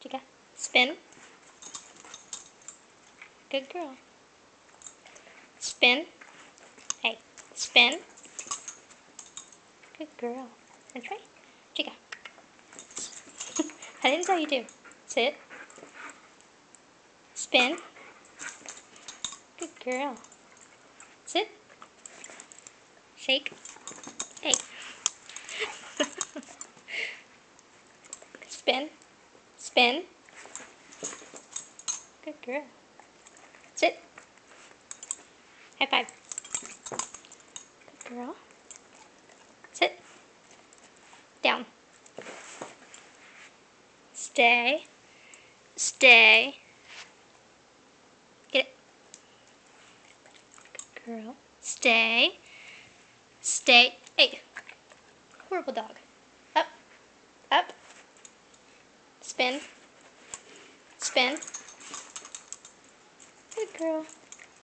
Chica. Spin. Good girl. Spin. Hey, spin. Good girl. That's right. Chica. I didn't tell you to. Sit. Spin. Good girl. Sit. Shake. Hey. Spin. Spin. Good girl. Sit. High five. Good girl. Sit. Down. Stay. Stay. Get it. Good girl. Stay. Stay. Hey. Horrible dog. Up. Up. Spin. Spin. Good girl.